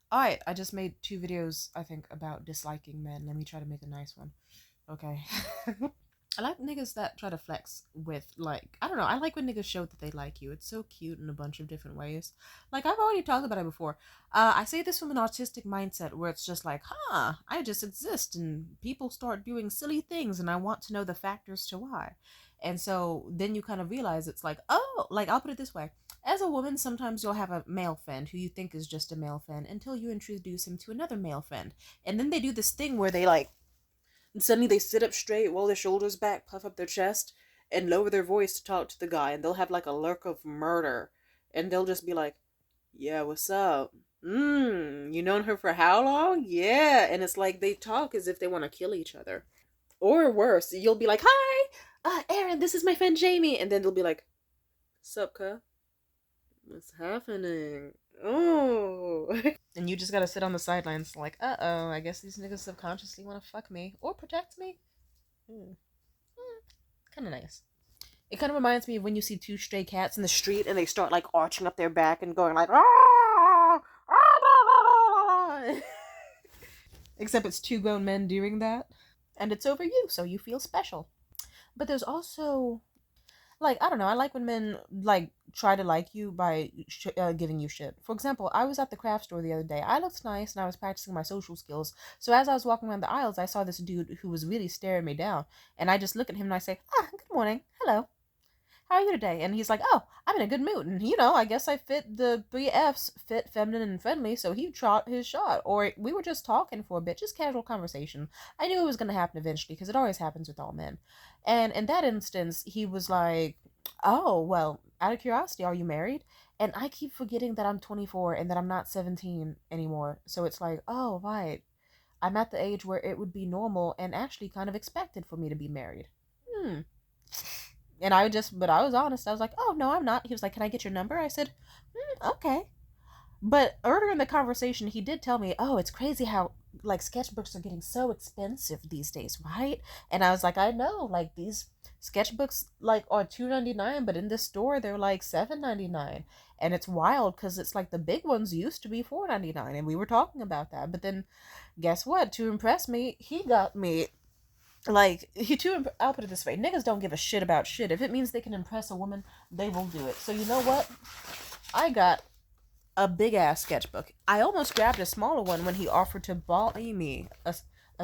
Alright, I just made 2 videos, I think, about disliking men. Let me try to make a nice one. Okay. I like niggas that try to flex with, like, I don't know, I like when niggas show that they like you. It's so cute in a bunch of different ways. Like, I've already talked about it before. I say this from an autistic mindset where it's just like, huh, I just exist and people start doing silly things and I want to know the factors to why. And so then you kind of realize it's like, oh, like, I'll put it this way. As a woman, sometimes you'll have a male friend who you think is just a male friend until you introduce him to another male friend. And then they do this thing where they like, and suddenly they sit up straight, roll their shoulders back, puff up their chest, and lower their voice to talk to the guy. And they'll have like a lurk of murder. And they'll just be like, yeah, what's up? You known her for how long? Yeah. And it's like they talk as if they want to kill each other. Or worse, you'll be like, hi, Aaron, this is my friend Jamie. And then they'll be like, sup, cuh? What's happening? Oh. And you just gotta sit on the sidelines like, uh-oh, I guess these niggas subconsciously want to fuck me or protect me. Hmm. Kind of nice. It kind of reminds me of when you see 2 stray cats in the street and they start like arching up their back and going like, ah, ah, except it's 2 grown men doing that, and it's over you, so you feel special. But there's also, like, I don't know, I like when men like try to like you by giving you shit. For example, I was at the craft store the other day. I looked nice and I was practicing my social skills. So as I was walking around the aisles, I saw this dude who was really staring me down, and I just look at him and I say, good morning, hello, how are you today? And he's like, oh, I'm in a good mood. And, I guess I fit the 3 F's, fit, feminine, and friendly, so he shot his shot. Or we were just talking for a bit, just casual conversation. I knew it was going to happen eventually, because it always happens with all men. And in that instance, he was like, oh, well, out of curiosity, are you married? And I keep forgetting that I'm 24 and that I'm not 17 anymore. So it's like, oh, right. I'm at the age where it would be normal and actually kind of expected for me to be married. Hmm. And but I was honest. I was like, oh, no, I'm not. He was like, can I get your number? I said, okay. But earlier in the conversation, he did tell me, oh, it's crazy how, like, sketchbooks are getting so expensive these days, right? And I was like, I know. Like, these sketchbooks, like, are $2.99, but in this store, they're, like, $7.99. And it's wild because it's like the big ones used to be $4.99. And we were talking about that. But then, guess what? To impress me, he got me like I'll put it this way, niggas don't give a shit about shit. If it means they can impress a woman, they will do it. So you know what, I got a big ass sketchbook. I almost grabbed a smaller one when he offered to buy me a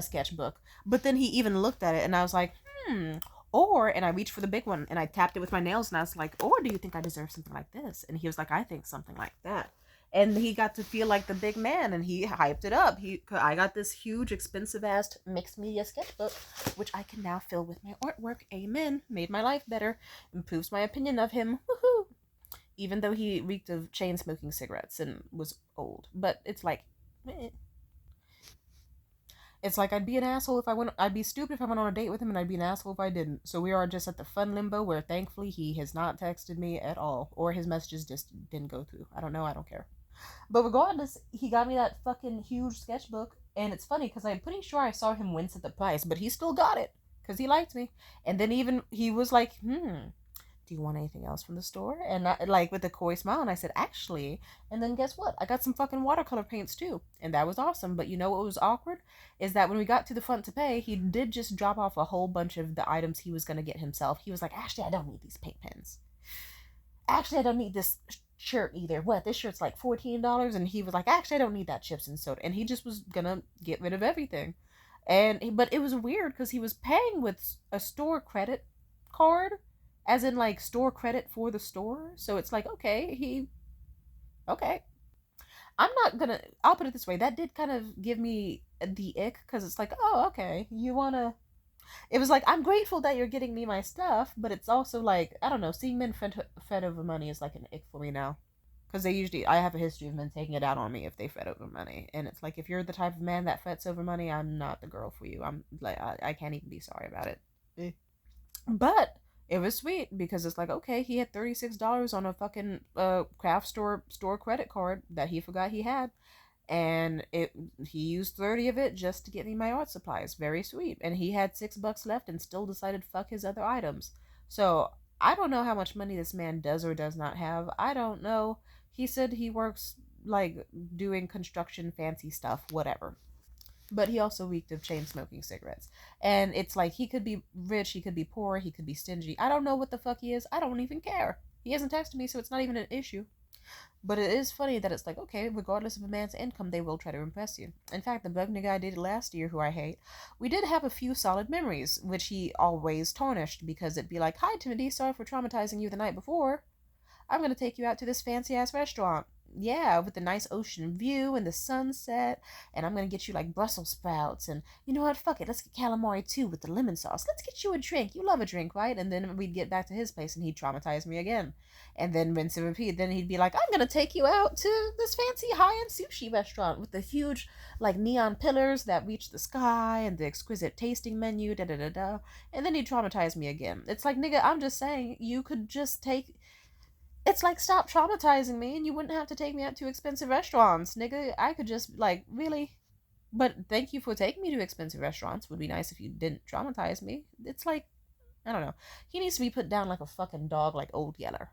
sketchbook, but then he even looked at it and I was like, and I reached for the big one and I tapped it with my nails and I was like, or do you think I deserve something like this? And he was like, I think something like that. And he got to feel like the big man and he hyped it up. I got this huge expensive ass mixed media sketchbook which I can now fill with my artwork. Amen. Made my life better. Improves my opinion of him. Woohoo. Even though he reeked of chain smoking cigarettes and was old. But it's like, eh. It's like I'd be an asshole if I went. I'd be stupid if I went on a date with him, and I'd be an asshole if I didn't. So we are just at the fun limbo where, thankfully, he has not texted me at all, or his messages just didn't go through. I don't know. I don't care. But regardless, he got me that fucking huge sketchbook, and it's funny because I'm pretty sure I saw him wince at the price, but he still got it because he liked me. And then even he was like, do you want anything else from the store? And I, like, with a coy smile, and I said, actually. And then guess what? I got some fucking watercolor paints too, and that was awesome. But you know what was awkward is that when we got to the front to pay, he did just drop off a whole bunch of the items he was gonna get himself. He was like, actually, I don't need these paint pens. Actually, I don't need this shirt either. What? This shirt's like $14, and he was like, actually, I don't need that chips and soda. And he just was gonna get rid of everything. But it was weird because he was paying with a store credit card, as in like store credit for the store. So it's like, okay. I'll put it this way. That did kind of give me the ick because it's like, oh, okay, you wanna. It was like, I'm grateful that you're getting me my stuff, but it's also like, I don't know, seeing men fed over money is like an ick for me now. Because I have a history of men taking it out on me if they fed over money. And it's like, if you're the type of man that fets over money, I'm not the girl for you. I'm like, I can't even be sorry about it. Eh. But it was sweet because it's like, okay, he had $36 on a fucking craft store credit card that he forgot he had, and he used 30 of it just to get me my art supplies. Very sweet. And he had $6 left and still decided to fuck his other items. So I don't know how much money this man does or does not have. I don't know. He said he works like doing construction fancy stuff, whatever. But he also reeked of chain smoking cigarettes. And it's like he could be rich, he could be poor, he could be stingy. I don't know what the fuck he is. I don't even care. He hasn't texted me, so it's not even an issue. But it is funny that it's like, okay, regardless of a man's income, they will try to impress you. In fact, the bug nigga I dated last year, who I hate, we did have a few solid memories, which he always tarnished because it'd be like, hi, Timothy, sorry for traumatizing you the night before. I'm gonna take you out to this fancy ass restaurant. Yeah, with the nice ocean view and the sunset. And I'm gonna get you like Brussels sprouts. And you know what? Fuck it. Let's get calamari too with the lemon sauce. Let's get you a drink. You love a drink, right? And then we'd get back to his place and he'd traumatize me again. And then rinse and repeat. Then he'd be like, I'm gonna take you out to this fancy high end sushi restaurant with the huge like neon pillars that reach the sky and the exquisite tasting menu. Da da da da. And then he'd traumatize me again. It's like, nigga, I'm just saying, you could just take it's like stop traumatizing me and you wouldn't have to take me out to expensive restaurants, nigga. I could just like really but thank you for taking me to expensive restaurants. Would be nice if you didn't traumatize me. It's like I don't know. He needs to be put down like a fucking dog like Old Yeller.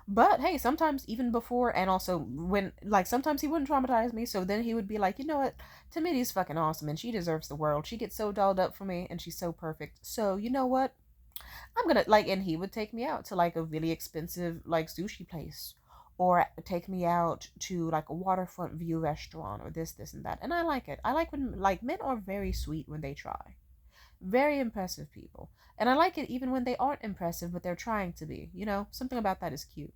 But hey, sometimes even before and also when like sometimes he wouldn't traumatize me, so then he would be like, you know what, Tamidi's fucking awesome and she deserves the world. She gets so dolled up for me and she's so perfect. So you know what? I'm gonna like, and he would take me out to like a really expensive like sushi place, or take me out to like a waterfront view restaurant, or this and that. And I like it. I like when like men are very sweet when they try, very impressive people, and I like it even when they aren't impressive but they're trying to be. You know, something about that is cute.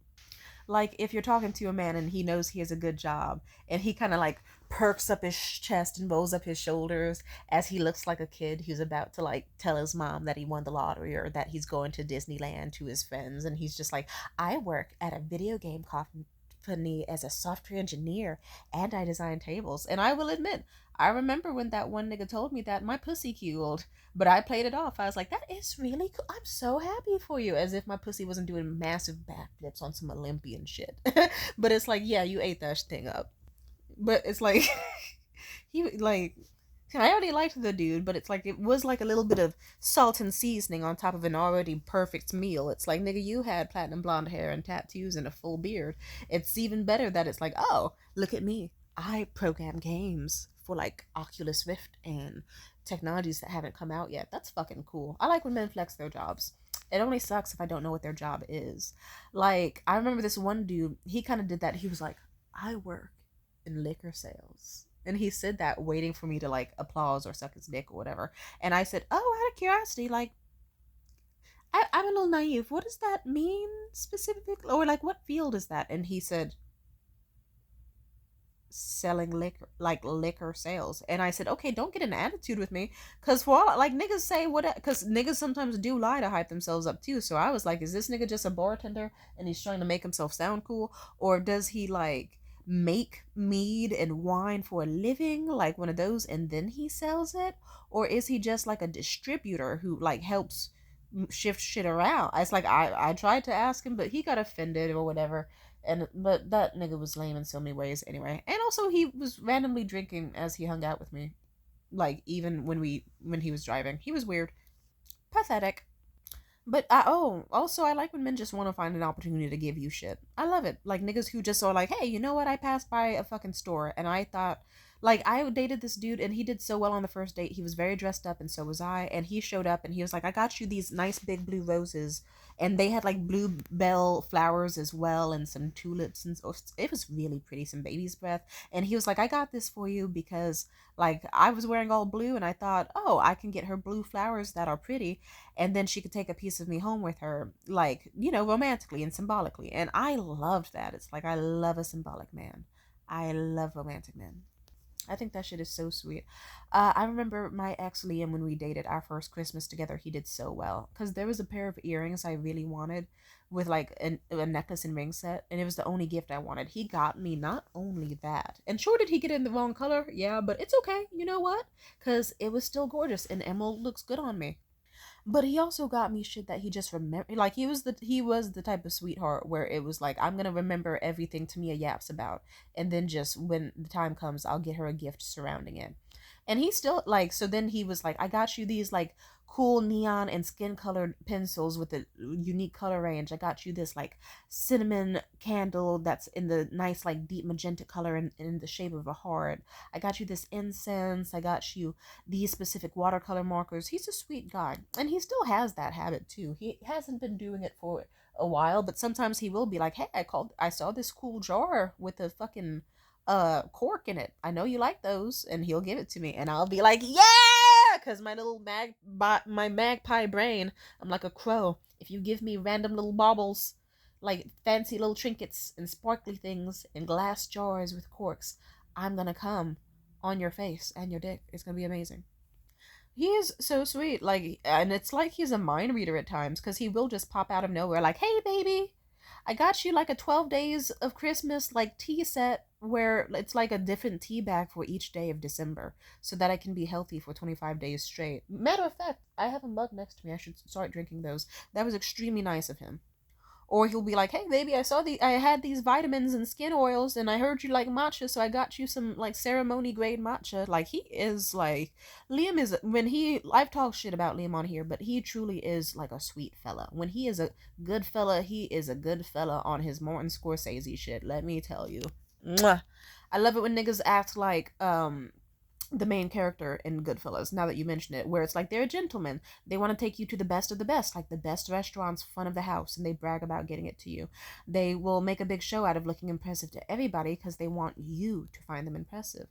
Like if you're talking to a man and he knows he has a good job and he kind of like perks up his chest and rolls up his shoulders as he looks like a kid who's about to like tell his mom that he won the lottery or that he's going to Disneyland to his friends, and he's just like, I work at a video game company as a software engineer and I design tables. And I will admit, I remember when that one nigga told me that my pussy cubed, but I played it off. I was like, that is really cool. I'm so happy for you. As if my pussy wasn't doing massive backflips on some Olympian shit. But it's like, yeah, you ate that thing up. But it's like, he, like, I already liked the dude, but it's like, it was like a little bit of salt and seasoning on top of an already perfect meal. It's like, nigga, you had platinum blonde hair and tattoos and a full beard. It's even better that it's like, oh, look at me. I program games for like Oculus Rift and technologies that haven't come out yet. That's fucking cool. I like when men flex their jobs. It only sucks if I don't know what their job is. Like, I remember this one dude, he kind of did that. He was like, I work in liquor sales. And he said that waiting for me to like applause or suck his dick or whatever. And I said, oh, out of curiosity, like, I'm a little naive. What does that mean specifically? Or like, what field is that? And he said, selling liquor, like liquor sales. And I said, okay, don't get an attitude with me, because for all like niggas say what, because niggas sometimes do lie to hype themselves up too. So I was like, is this nigga just a bartender and he's trying to make himself sound cool, or does he like make mead and wine for a living, like one of those, and then he sells it? Or is he just like a distributor who like helps shift shit around? It's like I tried to ask him, but he got offended or whatever. And but that nigga was lame in so many ways anyway. And also he was randomly drinking as he hung out with me. Like even when he was driving. He was weird. Pathetic. But also I like when men just want to find an opportunity to give you shit. I love it. Like niggas who just are like, hey, you know what? I passed by a fucking store and I thought, like, I dated this dude and he did so well on the first date. He was very dressed up and so was I. And he showed up and he was like, I got you these nice big blue roses, and they had like bluebell flowers as well and some tulips, and it was really pretty, some baby's breath. And he was like, I got this for you because like I was wearing all blue and I thought, oh, I can get her blue flowers that are pretty, and then she could take a piece of me home with her, like, you know, romantically and symbolically. And I loved that. It's like, I love a symbolic man. I love romantic men. I think that shit is so sweet. I remember my ex Liam, when we dated our first Christmas together, he did so well because there was a pair of earrings I really wanted with like a necklace and ring set, and it was the only gift I wanted. He got me not only that, and sure, did he get it in the wrong color? Yeah, but it's okay. You know what? Because it was still gorgeous, and emerald looks good on me. But he also got me shit that he just remember. Like he was the type of sweetheart where it was like, I'm gonna remember everything Tamia yaps about, and then just when the time comes, I'll get her a gift surrounding it. And he still like, so then he was like, I got you these like cool neon and skin colored pencils with a unique color range. I got you this like cinnamon candle that's in the nice like deep magenta color and in the shape of a heart. I got you this incense. I got you these specific watercolor markers. He's a sweet guy. And he still has that habit too. He hasn't been doing it for a while, but sometimes he will be like, hey, I saw this cool jar with a fucking cork in it. I know you like those, and he'll give it to me, and I'll be like, yeah, because my little my magpie brain, I'm like a crow. If you give me random little baubles, like fancy little trinkets and sparkly things in glass jars with corks, I'm gonna come on your face and your dick. It's gonna be amazing. He is so sweet, like, and it's like he's a mind reader at times, because he will just pop out of nowhere, like, hey, baby, I got you like a 12 days of Christmas, like, tea set where it's like a different tea bag for each day of December so that I can be healthy for 25 days straight. Matter of fact, I have a mug next to me. I should start drinking those. That was extremely nice of him. Or he'll be like, "Hey, baby, I had these vitamins and skin oils, and I heard you like matcha, so I got you some like ceremony grade matcha." Like he is like Liam is when he I've talked shit about Liam on here, but he truly is like a sweet fella. When he is a good fella, he is a good fella on his Martin Scorsese shit. Let me tell you. Mwah. I love it when niggas act like the main character in Goodfellas, now that you mention it, where it's like they're a gentleman. They want to take you to the best of the best, like the best restaurants, fun of the house, and they brag about getting it to you. They will make a big show out of looking impressive to everybody because they want you to find them impressive.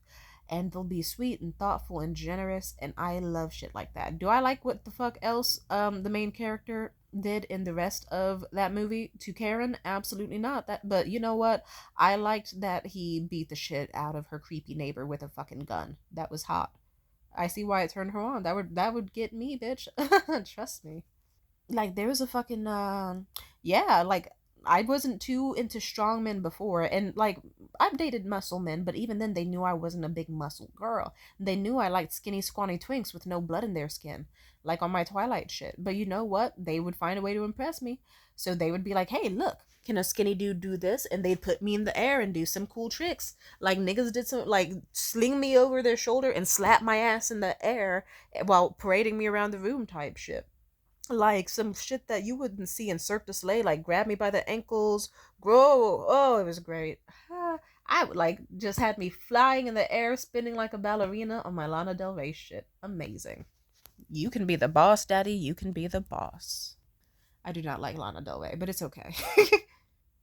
And they'll be sweet and thoughtful and generous, and I love shit like that. Do I like what the fuck else the main character did in the rest of that movie to Karen? Absolutely not. That but you know what? I liked that he beat the shit out of her creepy neighbor with a fucking gun. That was hot. I see why it turned her on. That would get me, bitch. Trust me. Like there was a fucking yeah, like I wasn't too into strong men before, and like I've dated muscle men, but even then they knew I wasn't a big muscle girl. They knew I liked skinny scrawny twinks with no blood in their skin, like on my Twilight shit. But you know what, they would find a way to impress me. So they would be like, hey, look, can a skinny dude do this? And they'd put me in the air and do some cool tricks, like niggas did, some like sling me over their shoulder and slap my ass in the air while parading me around the room type shit, like some shit that you wouldn't see in Cirque du Soleil, like grab me by the ankles, grow. Oh, it was great. I would like just had me flying in the air, spinning like a ballerina on my Lana Del Rey shit. Amazing. You can be the boss, daddy. You can be the boss. I do not like Lana Del Rey, but it's okay.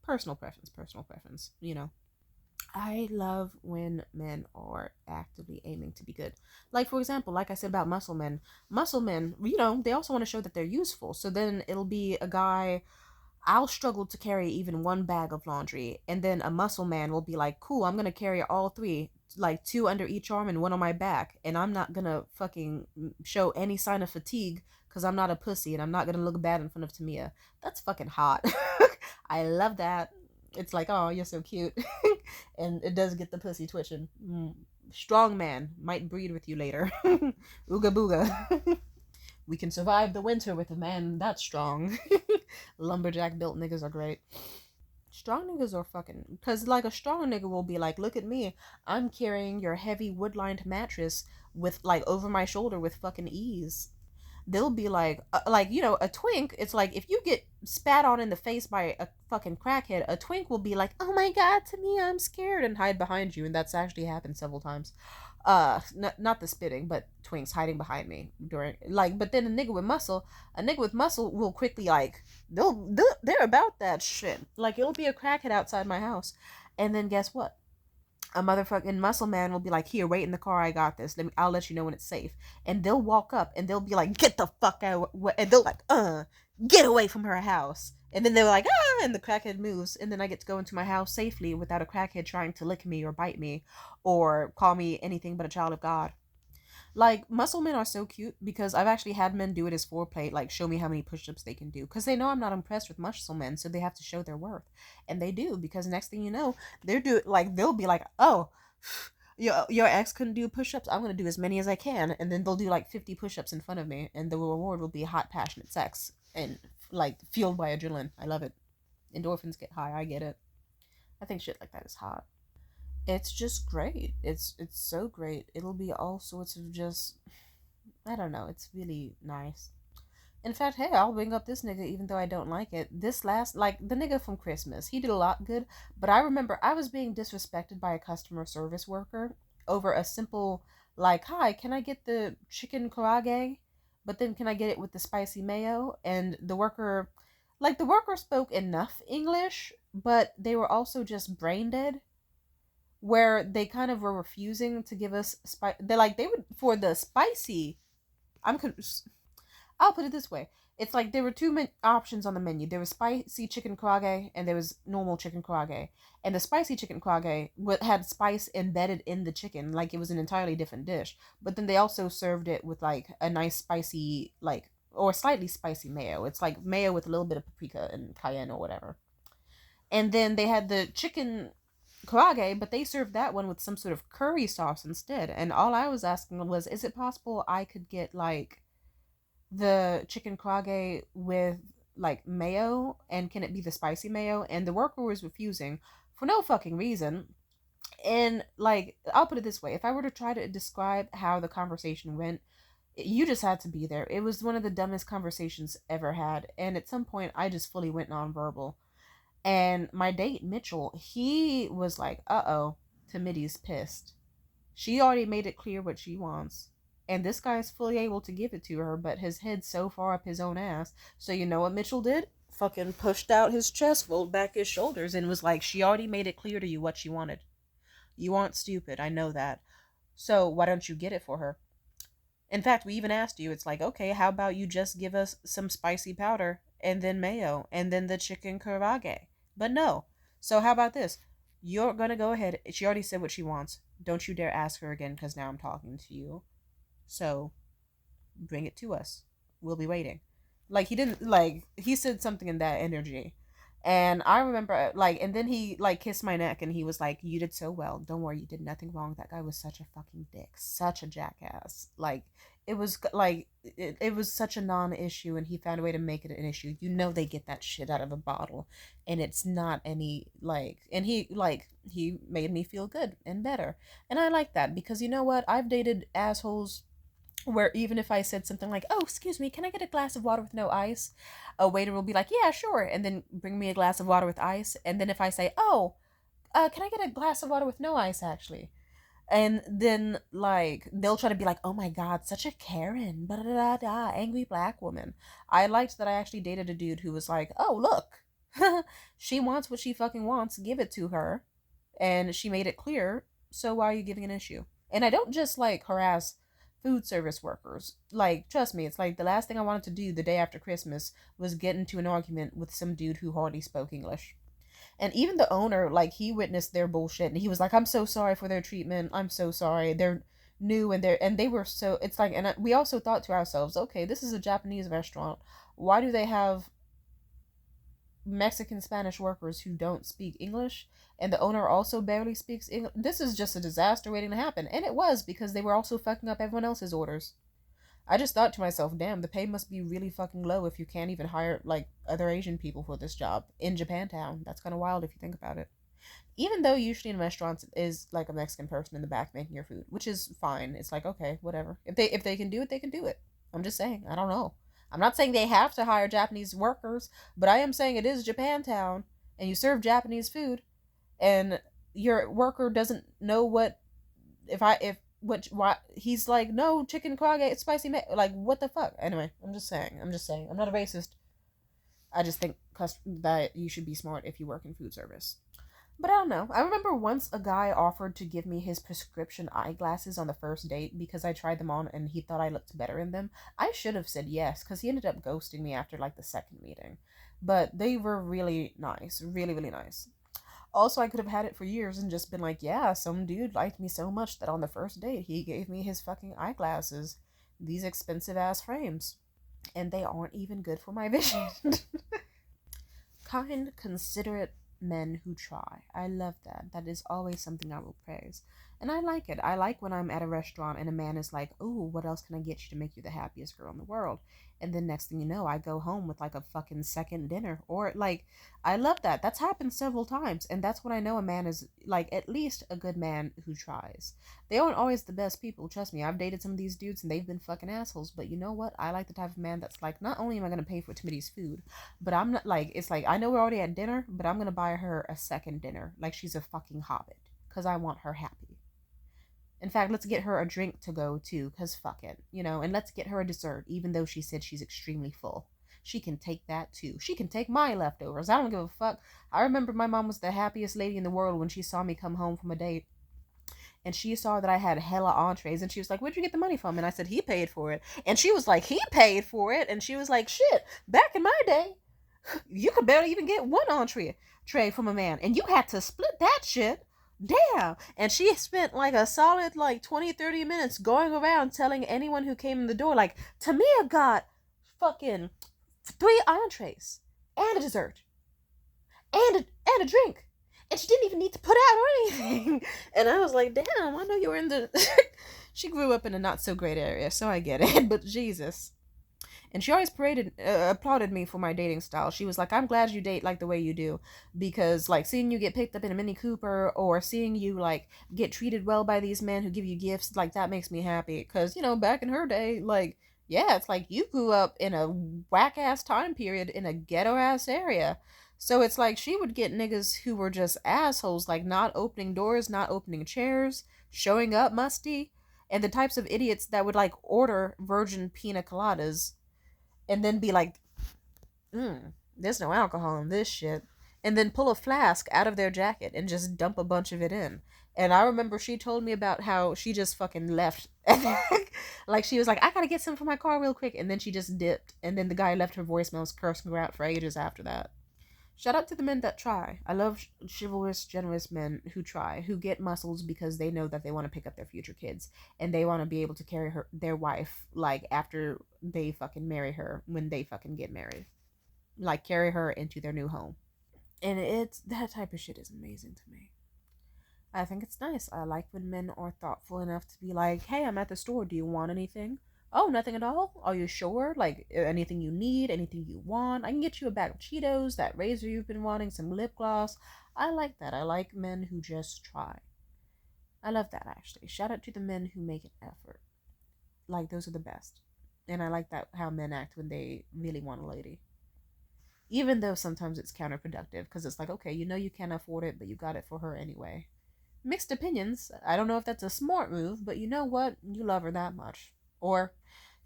Personal preference, personal preference, you know. I love when men are actively aiming to be good. Like, for example, like I said about muscle men, you know, they also want to show that they're useful. So then it'll be a guy, I'll struggle to carry even one bag of laundry, and then a muscle man will be like, cool, I'm gonna carry all three, like two under each arm and one on my back, and I'm not gonna fucking show any sign of fatigue because I'm not a pussy and I'm not gonna look bad in front of Tamia. That's fucking hot. I love that. It's like, oh, you're so cute. And it does get the pussy twitching. Strong man might breed with you later. Ooga booga. We can survive the winter with a man that's strong. Lumberjack built niggas are great. Strong niggas are fucking. Because, like, a strong nigga will be like, look at me. I'm carrying your heavy wood lined mattress with, like, over my shoulder with fucking ease. They'll be like, you know, a twink, it's like if you get spat on in the face by a fucking crackhead, a twink will be like, oh my god, to me, I'm scared, and hide behind you. And that's actually happened several times. Not the spitting, but twinks hiding behind me during, like, but then a nigga with muscle will quickly, like, they're about that shit. Like, it'll be a crackhead outside my house, and then guess what, a motherfucking muscle man will be like, here, wait in the car, I got this, I'll let you know when it's safe. And they'll walk up and they'll be like, get the fuck out, and they'll like, get away from her house. And then they're like, ah, and the crackhead moves, and then I get to go into my house safely without a crackhead trying to lick me or bite me or call me anything but a child of God. Like, muscle men are so cute because I've actually had men do it as foreplay, like show me how many push-ups they can do, because they know I'm not impressed with muscle men, so they have to show their worth. And they do, because next thing you know, they'll be like, oh, your ex couldn't do push-ups, I'm gonna do as many as I can. And then they'll do like 50 push-ups in front of me, and the reward will be hot passionate sex and like fueled by adrenaline. I love it. Endorphins get high. I get it. I think shit like that is hot. It's just great. It's so great. It'll be all sorts of just, I don't know. It's really nice. In fact, hey, I'll bring up this nigga even though I don't like it. This last, like, the nigga from Christmas, he did a lot good, but I remember I was being disrespected by a customer service worker over a simple, like, hi, can I get the chicken karaage? But then can I get it with the spicy mayo? And the worker, like, the worker spoke enough English, but they were also just brain dead, where they kind of were refusing to give us spice. They're like, they would, for the spicy, I'm con- I'll put it this way. It's like there were two options on the menu. There was spicy chicken karaage and there was normal chicken karaage. And the spicy chicken karaage had spice embedded in the chicken, like it was an entirely different dish. But then they also served it with like a nice spicy, like, or slightly spicy mayo. It's like mayo with a little bit of paprika and cayenne or whatever. And then they had the chicken karaage, but they served that one with some sort of curry sauce instead. And all I was asking was, is it possible I could get like the chicken karaage with like mayo, and can it be the spicy mayo? And the worker was refusing for no fucking reason. And like, I'll put it this way, if I were to try to describe how the conversation went, you just had to be there. It was one of the dumbest conversations ever had, and at some point I just fully went nonverbal. And my date Mitchell, he was like, uh-oh, Tamidi's pissed. She already made it clear what she wants. And this guy's fully able to give it to her, but his head's so far up his own ass. So you know what Mitchell did? Fucking pushed out his chest, rolled back his shoulders, and was like, she already made it clear to you what she wanted. You aren't stupid, I know that. So why don't you get it for her? In fact, we even asked you, it's like, okay, how about you just give us some spicy powder and then mayo and then the chicken karaage? But no. So how about this? You're gonna go ahead. She already said what she wants. Don't you dare ask her again because now I'm talking to you. So bring it to us. We'll be waiting. Like he didn't like he said something in that energy. And I remember like and then he like kissed my neck and he was like, you did so well. Don't worry, you did nothing wrong. That guy was such a fucking dick. Such a jackass. Like it was such a non-issue and he found a way to make it an issue. You know they get that shit out of a bottle and it's not any like and he made me feel good and better. And I like that because you know what? I've dated assholes where even if I said something like, "Oh, excuse me, can I get a glass of water with no ice?" a waiter will be like, "Yeah, sure," and then bring me a glass of water with ice. And then if I say, "Oh, can I get a glass of water with no ice, actually?" and then like they'll try to be like, "Oh my God, such a Karen, da da da da, angry black woman." I liked that I actually dated a dude who was like, "Oh look, she wants what she fucking wants, give it to her," and she made it clear. So why are you giving an issue? And I don't just like harass food service workers. Like, trust me, it's like the last thing I wanted to do the day after Christmas was get into an argument with some dude who hardly spoke English. And even the owner, like, he witnessed their bullshit and he was like, I'm so sorry for their treatment. I'm so sorry. They're new and they were so, it's like, and we also thought to ourselves, okay, this is a Japanese restaurant. Why do they have Mexican Spanish workers who don't speak English? And the owner also barely speaks English. This is just a disaster waiting to happen. And it was because they were also fucking up everyone else's orders. I just thought to myself, damn, the pay must be really fucking low if you can't even hire like other Asian people for this job in Japantown. That's kind of wild if you think about it. Even though usually in restaurants is like a Mexican person in the back making your food, which is fine. It's like okay, whatever. If they can do it, they can do it. I'm just saying. I don't know. I'm not saying they have to hire Japanese workers, but I am saying it is Japantown, and you serve Japanese food, and your worker doesn't know what if which why he's like no chicken karaage it's spicy like what the fuck. Anyway, I'm just saying I'm not a racist. I just think that you should be smart if you work in food service. But I don't know. I remember once a guy offered to give me his prescription eyeglasses on the first date because I tried them on and he thought I looked better in them. I should have said yes because he ended up ghosting me after like the second meeting. But they were really nice, really, really nice. Also, I could have had it for years and just been like, yeah, some dude liked me so much that on the first date he gave me his fucking eyeglasses. These expensive ass frames. And they aren't even good for my vision. Kind, considerate men who try. I love that. That is always something I will praise. And I like it. I like when I'm at a restaurant and a man is like, "Ooh, what else can I get you to make you the happiest girl in the world?" And then next thing you know, I go home with like a fucking second dinner. Or like, I love that. That's happened several times. And that's when I know a man is like at least a good man who tries. They aren't always the best people. Trust me, I've dated some of these dudes and they've been fucking assholes. But you know what? I like the type of man that's like, not only am I going to pay for Timothy's food, but I'm not like, it's like, I know we're already at dinner, but I'm going to buy her a second dinner. Like she's a fucking hobbit. Because I want her happy. In fact, let's get her a drink to go too, because fuck it, and let's get her a dessert, even though she said she's extremely full. She can take that too. She can take my leftovers. I don't give a fuck. I remember my mom was the happiest lady in the world when she saw me come home from a date and she saw that I had hella entrees and she was like, "Where'd you get the money from?" And I said, "He paid for it." And she was like, "He paid for it?" And she was like, "Shit, back in my day, you could barely even get one entree tray from a man and you had to split that shit. Damn." And she spent like a solid like 20-30 minutes going around telling anyone who came in the door like, "Tamia got fucking 3 entrees and a dessert and a drink, and she didn't even need to put out or anything." And I was like, "Damn, I know you were in the." She grew up in a not so great area, so I get it. But Jesus. And she always applauded me for my dating style. She was like, "I'm glad you date like the way you do, because like seeing you get picked up in a Mini Cooper or seeing you like get treated well by these men who give you gifts, like that makes me happy." Because back in her day, like yeah, it's like you grew up in a whack ass time period in a ghetto ass area. So it's like she would get niggas who were just assholes, like not opening doors, not opening chairs, showing up musty, and the types of idiots that would like order virgin pina coladas and then be like, "There's no alcohol in this shit," and then pull a flask out of their jacket and just dump a bunch of it in. And I remember she told me about how she just fucking left. Like she was like, "I gotta get some for my car real quick," and then she just dipped. And then the guy left her voicemails cursing her out for ages after that. Shout out to the men that try. I love chivalrous, generous men who try, who get muscles because they know that they want to pick up their future kids and they want to be able to carry their wife like after they fucking marry her when they fucking get married, like carry her into their new home. And it's that type of shit is amazing to me. I think it's nice. I like when men are thoughtful enough to be like, "Hey, I'm at the store. Do you want anything?" "Oh, nothing at all? Are you sure? Like, anything you need, anything you want? I can get you a bag of Cheetos, that razor you've been wanting, some lip gloss." I like that. I like men who just try. I love that, actually. Shout out to the men who make an effort. Like, those are the best. And I like that how men act when they really want a lady. Even though sometimes it's counterproductive, because it's like, okay, you can't afford it, but you got it for her anyway. Mixed opinions. I don't know if that's a smart move, but you know what? You love her that much. Or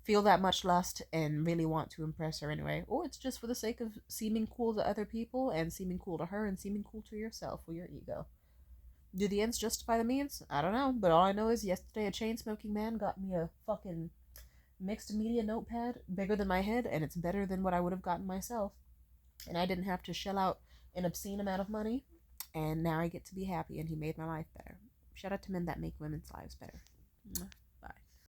feel that much lust and really want to impress her anyway. Or it's just for the sake of seeming cool to other people and seeming cool to her and seeming cool to yourself or your ego. Do the ends justify the means? I don't know, but all I know is yesterday a chain smoking man got me a fucking mixed media notepad bigger than my head, and it's better than what I would have gotten myself. And I didn't have to shell out an obscene amount of money, and now I get to be happy, and he made my life better. Shout out to men that make women's lives better.